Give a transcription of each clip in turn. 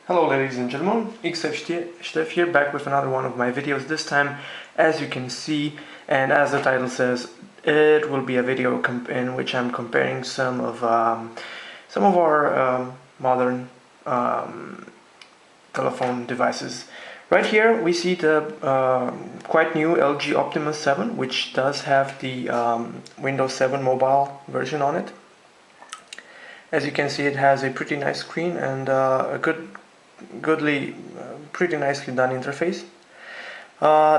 Hello ladies and gentlemen, Steff here, back with another one of my videos. This time, as you can see, and as the title says, it will be a video in which I'm comparing some of our modern telephone devices. Right here we see the quite new LG Optimus 7, which does have the Windows 7 mobile version on it. As you can see, it has a pretty nice screen and a pretty nicely done interface.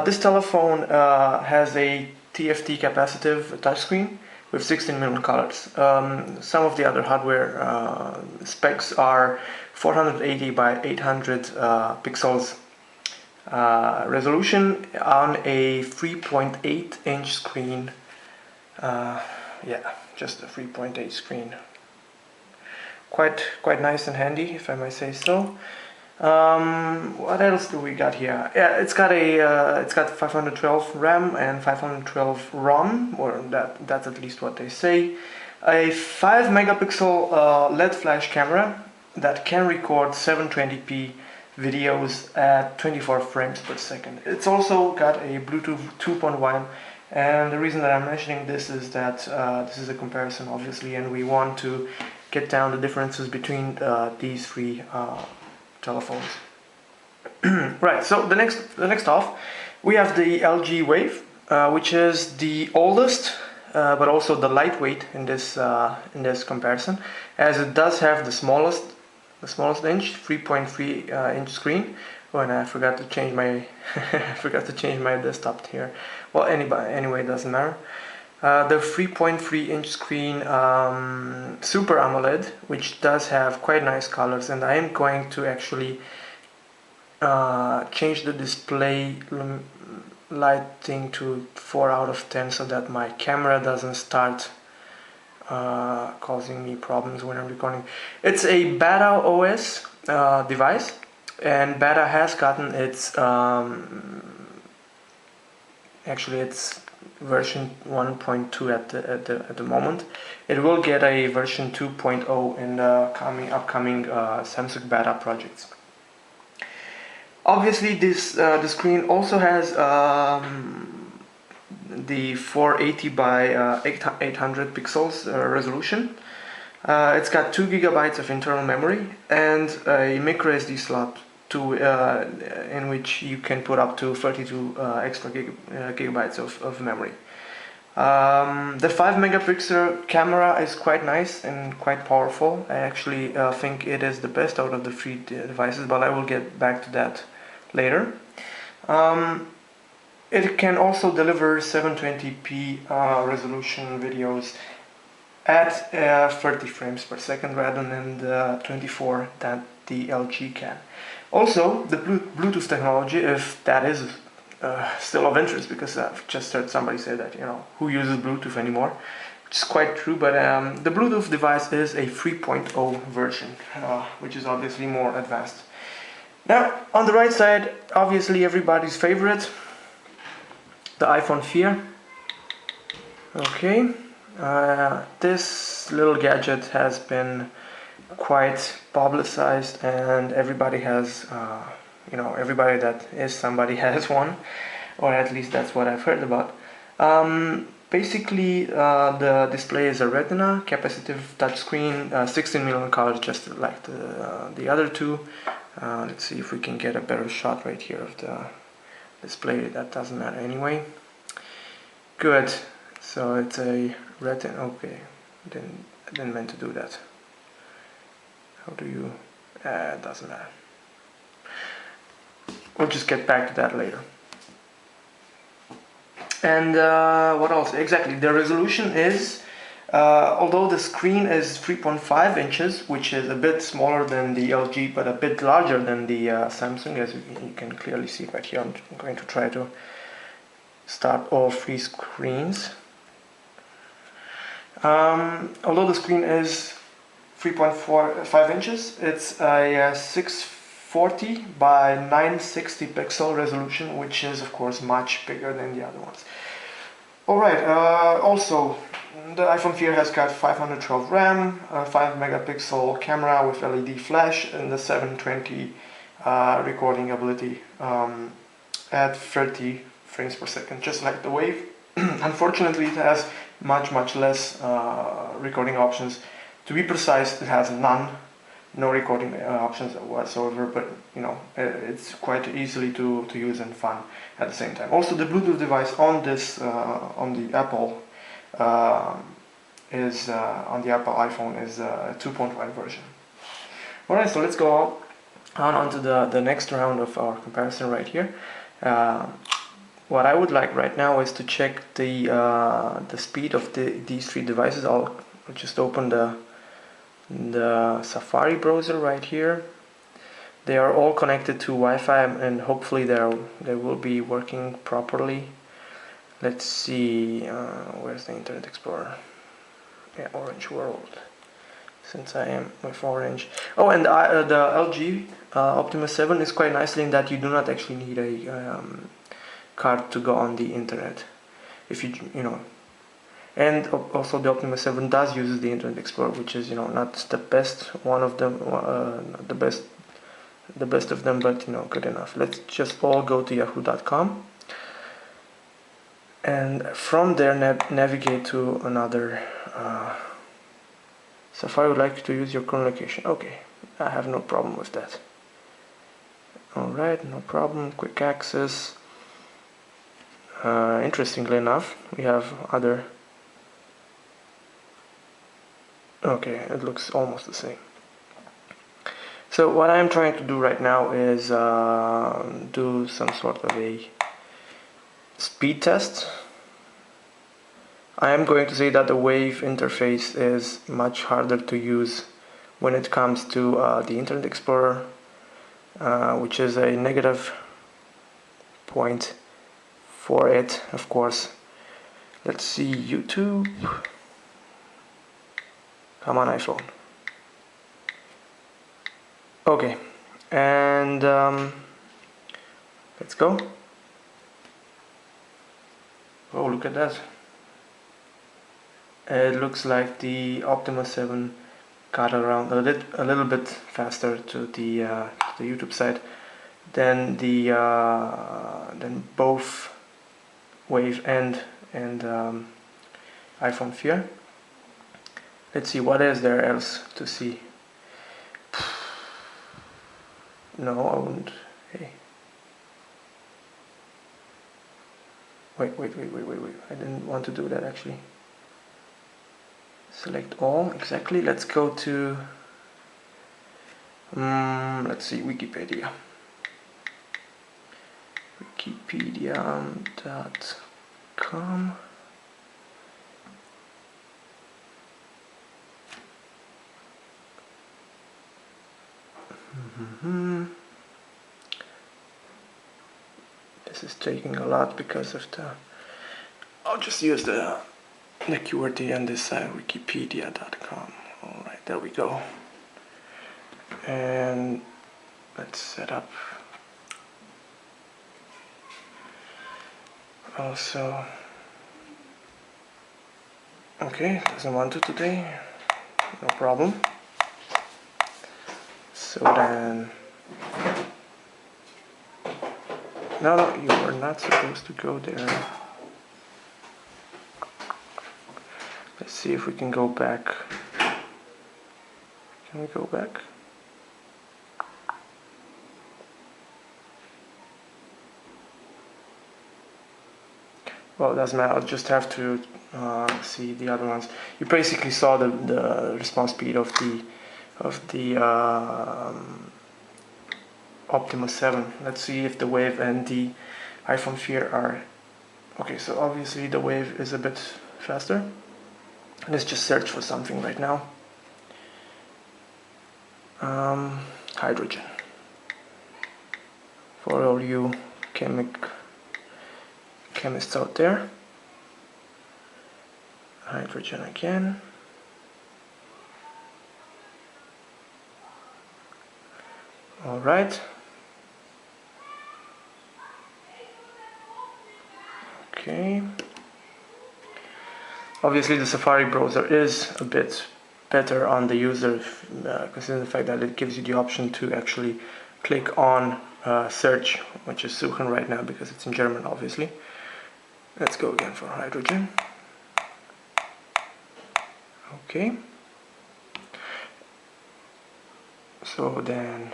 This telephone has a TFT capacitive touchscreen with 16 million colors. Some of the other hardware specs are 480 by 800 pixels resolution on a 3.8 inch screen. Yeah, just a 3.8 screen. Quite nice and handy, if I may say so. What else do we got here? Yeah, it's got 512 RAM and 512 ROM, or that's at least what they say. A 5 megapixel LED flash camera that can record 720p videos at 24 frames per second. It's also got a Bluetooth 2.1, and the reason that I'm mentioning this is that this is a comparison, obviously, and we want to get down the differences between these three telephones. Right, so the next off we have the LG Wave, which is the oldest but also the lightweight in this comparison, as it does have the smallest inch, 3.3 inch screen. Oh, and I forgot to change my desktop here. Well, anyway, it doesn't matter. The 3.3 inch screen Super AMOLED, which does have quite nice colors, and I am going to actually change the display lighting to 4 out of 10 so that my camera doesn't start causing me problems when I'm recording. It's a Beta OS device, and Beta has gotten its actually it's version 1.2 at the moment. It will get a version 2.0 in the upcoming Samsung Beta projects. Obviously, the screen also has the 480 by 800 pixels resolution. It's got 2 gigabytes of internal memory and a micro SD slot in which you can put up to 32 extra gigabytes of memory. The 5 megapixel camera is quite nice and quite powerful. I actually think it is the best out of the three devices, but I will get back to that later. It can also deliver 720p resolution videos at 30 frames per second rather than the 24 that the LG can. Also, the Bluetooth technology, if that is still of interest, because I've just heard somebody say that, who uses Bluetooth anymore, which is quite true, but the Bluetooth device is a 3.0 version, which is obviously more advanced. Now, on the right side, obviously everybody's favorite, the iPhone 4. Okay, this little gadget has been quite publicized, and everybody has, everybody that is somebody has one, or at least that's what I've heard about. Basically, the display is a Retina capacitive touchscreen, 16 million colors, just like the other two. Let's see if we can get a better shot right here of the display. That doesn't matter anyway. Good. So it's a Retina. Okay, I didn't mean to do that. How do you? It doesn't matter. We'll just get back to that later. And what else? Exactly, the resolution is, although the screen is 3.5 inches, which is a bit smaller than the LG, but a bit larger than the Samsung, as you can clearly see right here. I'm going to try to start all three screens. Although the screen is 3.5 inches, it's a 640 by 960 pixel resolution, which is of course much bigger than the other ones. Alright, also the iPhone 4 has got 512 RAM, a 5 megapixel camera with LED flash, and the 720 recording ability at 30 frames per second, just like the Wave. Unfortunately, it has much less recording options. To be precise, it has no recording options whatsoever, but you know, it's quite easily to use and fun at the same time. Also, the Bluetooth device on this on the Apple on the Apple iPhone is a 2.1 version. Alright, so let's go on to the next round of our comparison right here. What I would like right now is to check the speed of these three devices. I'll just open the Safari browser right here. They are all connected to Wi-Fi, and hopefully they will be working properly. Let's see, where's the Internet Explorer? Yeah, Orange World, since I am with Orange. Oh, and the LG Optimus 7 is quite nicely in that you do not actually need a card to go on the internet. If you know, and also the Optimus 7 does use the Internet Explorer, which is, you know, not the best one of them, the best of them, but you know, good enough. Let's just all go to yahoo.com, and from there navigate to another. Safari would like to use your current location. Okay, I have no problem with that. Alright, no problem. Quick access. Interestingly enough, we have other. Okay, it looks almost the same. So what I'm trying to do right now is do some sort of a speed test. I am going to say that the Wave interface is much harder to use when it comes to the Internet Explorer, which is a negative point for it, of course. Let's see, YouTube. Come on, iPhone. Okay, and let's go. Oh, look at that. It looks like the Optimus 7 got around a little bit faster to the YouTube side than than both Wave and iPhone 4. Let's see what is there else to see. No, I wouldn't. Hey. Wait. I didn't want to do that actually. Select all, exactly. Let's go to, let's see, Wikipedia. Wikipedia.com. This is taking a lot because of the. I'll just use the QWERTY on this side, wikipedia.com. Alright, there we go. And let's set up. Also, okay, doesn't want to today, no problem. So then, no, you are not supposed to go there. Let's see if we can go back. Can we go back? Well, it doesn't matter. I'll just have to see the other ones. You basically saw the response speed of the Optimus 7. Let's see if the Wave and the iPhone 4 are okay. So obviously the Wave is a bit faster. Let's just search for something right now. Hydrogen. For all you chemists out there. Hydrogen again. All right. Okay. Obviously the Safari browser is a bit better on the user, considering the fact that it gives you the option to actually click on search, which is suchen right now because it's in German obviously. Let's go again for hydrogen. Okay. So then,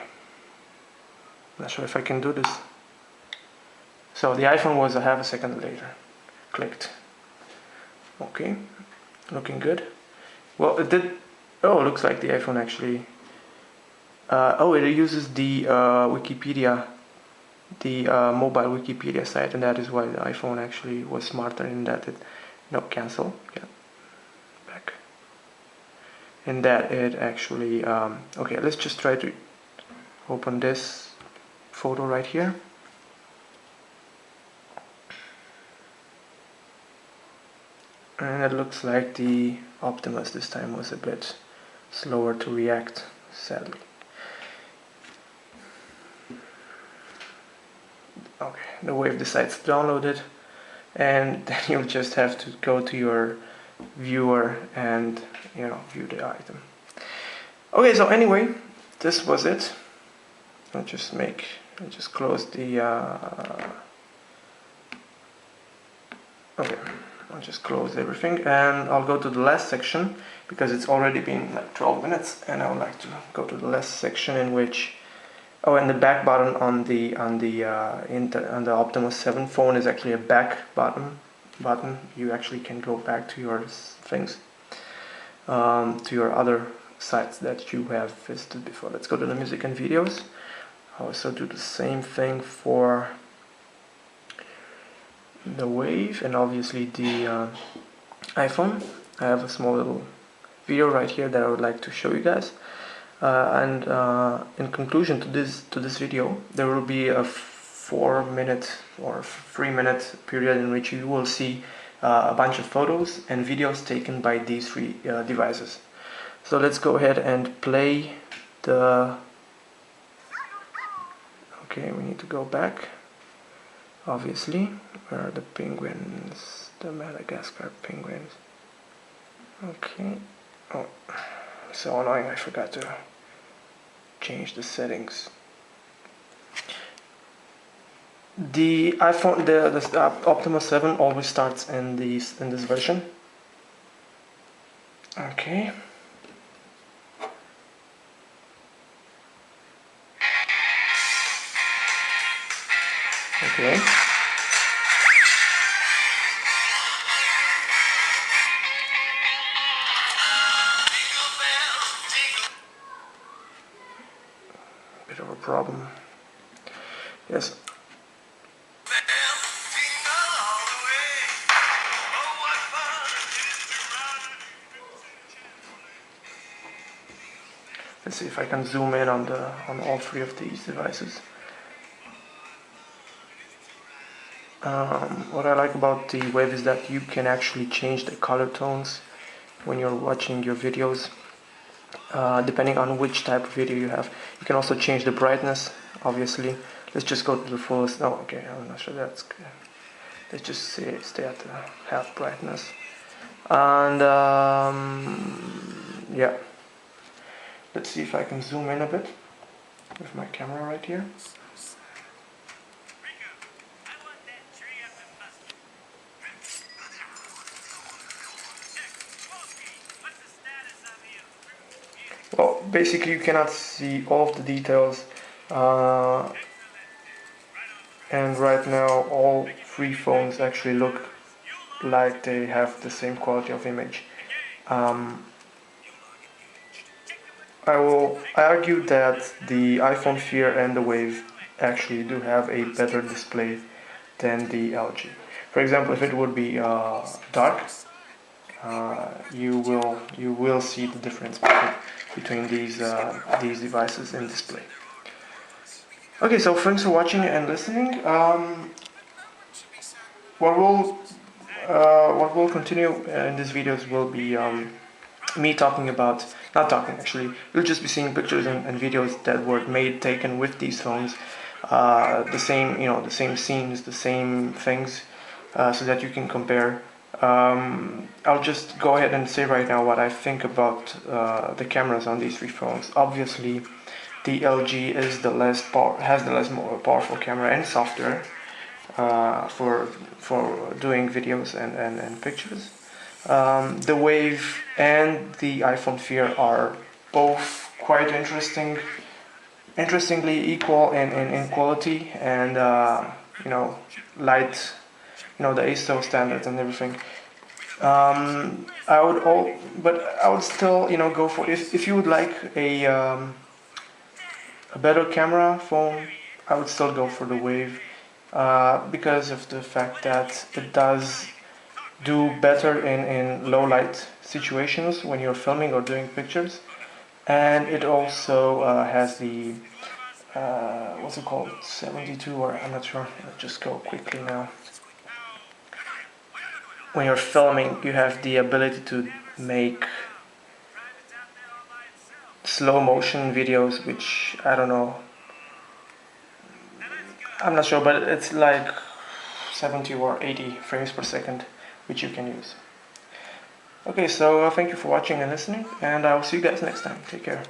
not sure if I can do this. So the iPhone was a half a second later. Clicked. Okay, looking good. Well, it did. Oh, looks like the iPhone actually. Oh, it uses the Wikipedia, the mobile Wikipedia site, and that is why the iPhone actually was smarter in that it. No, cancel. Yeah, back. In that it actually. Okay, let's just try to open this photo right here. And it looks like the Optimus this time was a bit slower to react, sadly. Okay, the Wave decides to download it, and then you'll just have to go to your viewer and view the item. Okay, so anyway, this was it. I'll just close the okay, I'll just close everything and I'll go to the last section because it's already been like 12 minutes and I would like to go to the last section in which and the back button on the Optimus 7 phone is actually a back button. You actually can go back to your things, to your other sites that you have visited before. Let's go to the music and videos. I also do the same thing for the Wave and obviously the iPhone. I have a small little video right here that I would like to show you guys. And in conclusion to this video, there will be a 4-minute or 3-minute period in which you will see a bunch of photos and videos taken by these three devices. So let's go ahead and play the. Okay, we need to go back. Obviously, where are the penguins? The Madagascar penguins. Okay. Oh, so annoying! I forgot to change the settings. The iPhone, the Optimus 7 always starts in this version. Okay. Okay. Bit of a problem. Yes. Let's see if I can zoom in on all three of these devices. What I like about the Wave is that you can actually change the color tones when you're watching your videos, depending on which type of video you have. You can also change the brightness, obviously. Let's just go to the fullest. Oh, okay, I'm not sure that's good. Let's just stay at the half brightness. And yeah, let's see if I can zoom in a bit with my camera right here. Well, basically you cannot see all of the details, and right now all three phones actually look like they have the same quality of image. I will argue that the iPhone 4 and the Wave actually do have a better display than the LG. For example, if it would be dark, you will see the difference between these devices in display. Okay, so thanks for watching and listening. What will continue in these videos will be me talking about, not talking actually, you'll just be seeing pictures and videos that were taken with these phones, the same scenes, the same things, so that you can compare I'll just go ahead and say right now what I think about the cameras on these three phones. Obviously, the LG is has the less more powerful camera and software for doing videos and pictures. The Wave and the iPhone Fear are both quite interestingly equal in quality and light, the ISO standards and everything. But I would still, go for if you would like a better camera phone. I would still go for the Wave because of the fact that it does do better in low light situations when you're filming or doing pictures, and it also has the what's it called, 72, or I'm not sure. Let's just go quickly now. When you're filming, you have the ability to make slow motion videos, which I don't know, I'm not sure, but it's like 70 or 80 frames per second, which you can use. Okay, so thank you for watching and listening, and I will see you guys next time. Take care.